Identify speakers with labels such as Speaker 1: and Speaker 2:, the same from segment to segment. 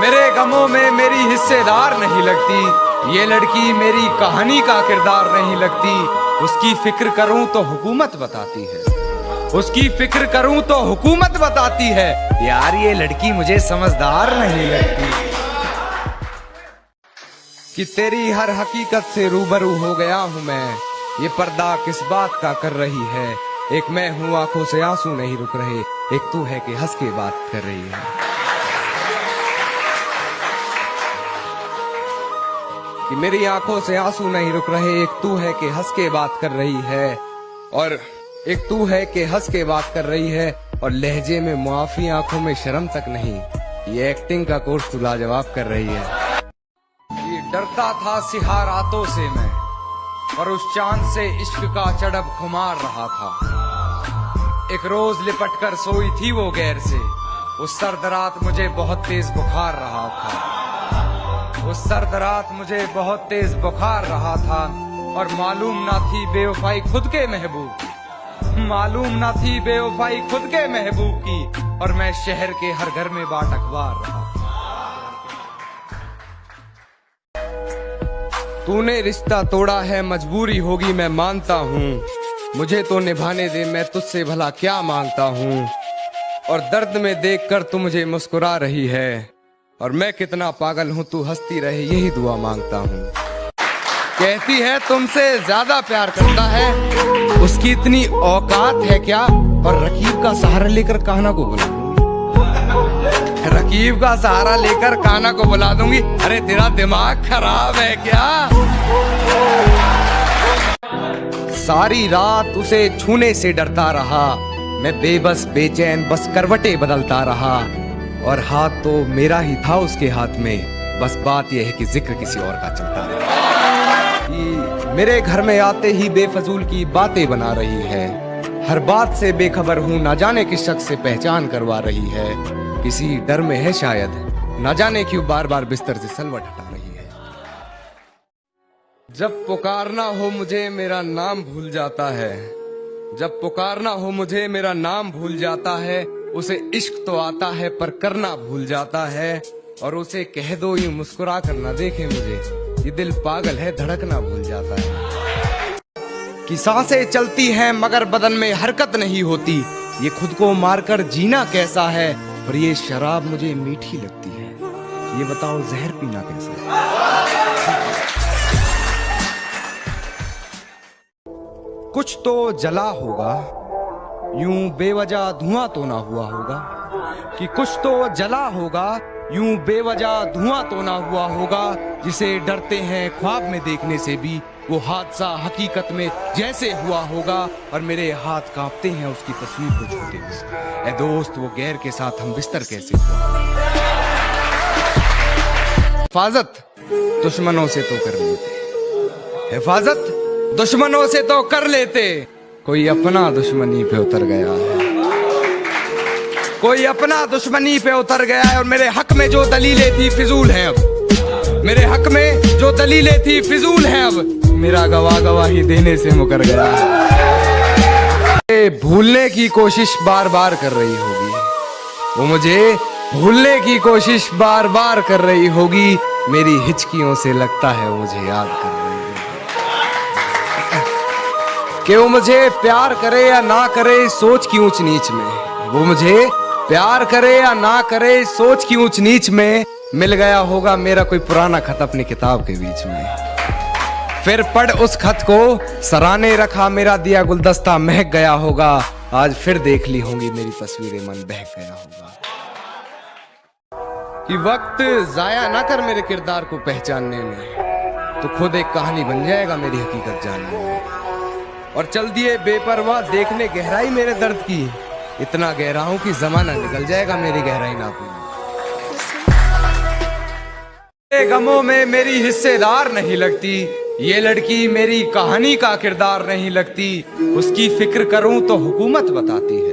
Speaker 1: मेरे गमों में मेरी हिस्सेदार नहीं लगती, ये लड़की मेरी कहानी का किरदार नहीं लगती। उसकी फिक्र करूं तो हुकूमत बताती है, उसकी फिक्र करूं तो हुकूमत बताती है। यार ये लड़की मुझे समझदार नहीं लगती। कि तेरी हर हकीकत से रूबरू हो गया हूं मैं, ये पर्दा किस बात का कर रही है। एक मैं हूं आंखों से आंसू नहीं रुक रहे, एक तू है कि हंस के बात कर रही है। कि मेरी आंखों से आंसू नहीं रुक रहे, एक तू है कि हंस के बात कर रही है। और एक तू है कि हंस के बात कर रही है, और लहजे में मुआफी आंखों में शर्म तक नहीं, ये एक्टिंग का कोर्स तू लाजवाब कर रही है। ये डरता था सिहा रातों से मैं, और उस चांद से इश्क का चढ़ब खुमार रहा था। एक रोज लिपट कर सोई थी वो गैर से, उस सर्द रात मुझे बहुत तेज बुखार रहा था। उस सर्द रात मुझे बहुत तेज बुखार रहा था, और मालूम ना थी बेवफाई खुद के महबूब की, मालूम ना थी बेवफाई खुद के महबूब की। और मैं शहर के हर घर में बाट अखबार रहा था। तूने रिश्ता तोड़ा है, मजबूरी होगी मैं मानता हूँ, मुझे तो निभाने दे, मैं तुझसे भला क्या मांगता हूँ। और दर्द में देखकर तू मुझे मुस्कुरा रही है, और मैं कितना पागल हूँ तू हंसती रहे, यही दुआ मांगता हूँ। कहती है तुमसे ज्यादा प्यार करता है, उसकी इतनी औकात है क्या। और रकीब का सहारा लेकर कान्हा को बुला दूंगी, रकीब का सहारा लेकर कान्हा को बुला दूंगी। अरे तेरा दिमाग खराब है क्या। सारी रात उसे छूने से डरता रहा, मैं बेबस बेचैन बस करवटें बदलता रहा। और हाथ तो मेरा ही था उसके हाथ में, बस बात यह है कि जिक्र किसी और का चलता रहा। मेरे घर में आते ही बेफजूल की बातें बना रही है, हर बात से बेखबर हूँ, ना जाने किस शख्स से पहचान करवा रही है। किसी डर में है शायद, ना जाने क्यों बार बार बिस्तर से सलवट हटा रही है। जब पुकारना हो मुझे मेरा नाम भूल जाता है, जब पुकारना हो मुझे मेरा नाम भूल जाता है। उसे इश्क तो आता है पर करना भूल जाता है, और उसे कह दो यूं मुस्कुरा कर ना देखे मुझे, ये दिल पागल है धड़कना भूल जाता है। कि सांसें चलती हैं मगर बदन में हरकत नहीं होती, ये खुद को मारकर जीना कैसा है। और ये शराब मुझे मीठी लगती है, ये बताओ जहर पीना कैसा है। कुछ तो जला होगा, यूं बेवजह धुआं तो ना हुआ होगा। कि कुछ तो जला होगा, यूं बेवजह धुआं तो ना हुआ होगा। जिसे डरते हैं ख्वाब में देखने से भी, वो हादसा हकीकत में जैसे हुआ होगा। और मेरे हाथ कांपते हैं उसकी तस्वीर को छूते हुए। ऐ दोस्त वो गैर के साथ हम बिस्तर कैसे हुआ। हिफाजत दुश्मनों से तो कर लेते, हिफाजत दुश्मनों से तो कर लेते, कोई अपना दुश्मनी पे उतर गया है, कोई अपना दुश्मनी पे उतर गया है। और मेरे हक में जो दलीलें थी फिजूल हैं अब, मेरे हक में जो दलीलें थी फिजूल हैं अब। मेरा गवाह गवाही देने से मुकर गया है। भूलने की कोशिश बार बार कर रही होगी, वो मुझे भूलने की कोशिश बार बार कर रही होगी। मेरी हिचकियों से लगता है वो मुझे याद कर रही होगी। कि वो मुझे प्यार करे या ना करे सोच की ऊंच नीच में, वो मुझे प्यार करे या ना करे सोच की ऊंच नीच में। मिल गया होगा मेरा कोई पुराना खत अपनी किताब के बीच में, फिर पढ़ उस खत को सराहने रखा मेरा दिया गुलदस्ता महक गया होगा। आज फिर देख ली होंगी मेरी तस्वीरें, मन बहक गया होगा। कि वक्त जाया ना कर मेरे किरदार को पहचानने में, तो खुद एक कहानी बन जाएगा मेरी हकीकत जानने में। और चल दिए बेपरवाह देखने गहराई मेरे दर्द की, इतना गहरा हूं कि जमाना निकल जाएगा मेरी गहराई नापने। गमों में मेरी हिस्सेदार नहीं लगती, ये लड़की मेरी कहानी का किरदार नहीं लगती। उसकी फिक्र करूं तो हुकूमत बताती है,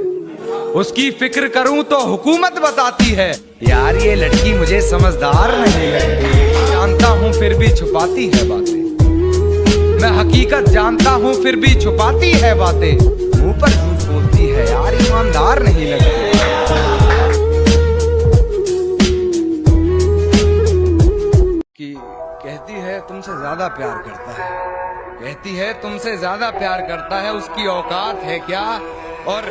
Speaker 1: उसकी फिक्र करूं तो हुकूमत बताती है। यार ये लड़की मुझे समझदार नहीं लगती, जानता हूं फिर भी छुपाती है बातें, मैं हकीकत जानता हूं फिर भी छुपाती है बातें। मुंह पर झूठ बोलती है, यार ईमानदार नहीं लगती। है तुमसे ज्यादा प्यार करता है, कहती है तुमसे ज्यादा प्यार करता है, उसकी औकात है क्या? और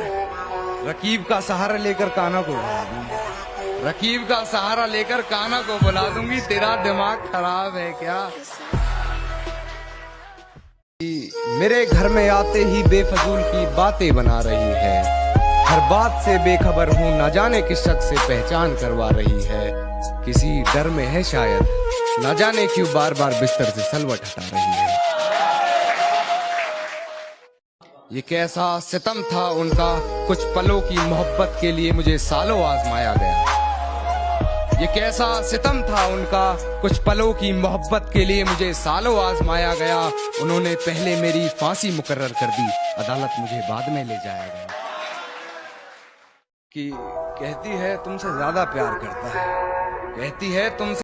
Speaker 1: रकीब का सहारा लेकर कान्हा को बुला दूंगी, रकीब का सहारा लेकर कान्हा को बुला दूंगी, तेरा दिमाग खराब है क्या? मेरे घर में आते ही बेफजूल की बातें बना रही है, हर बात से बेखबर हूँ, न जाने किस शख्स से पहचान करवा रही है, किसी डर में है शायद, न जाने क्यों बार बार बिस्तर से सलवट हटा रही है। ये कैसा सितम था उनका, कुछ पलों की मोहब्बत के लिए मुझे सालों आजमाया गया। ये कैसा सितम था उनका, कुछ पलों की मोहब्बत के लिए मुझे सालों आजमाया गया। उन्होंने पहले मेरी फांसी मुकर्रर कर दी, अदालत मुझे बाद में ले जाया गया। कि कहती है तुमसे ज्यादा प्यार करता है, कहती है तुमसे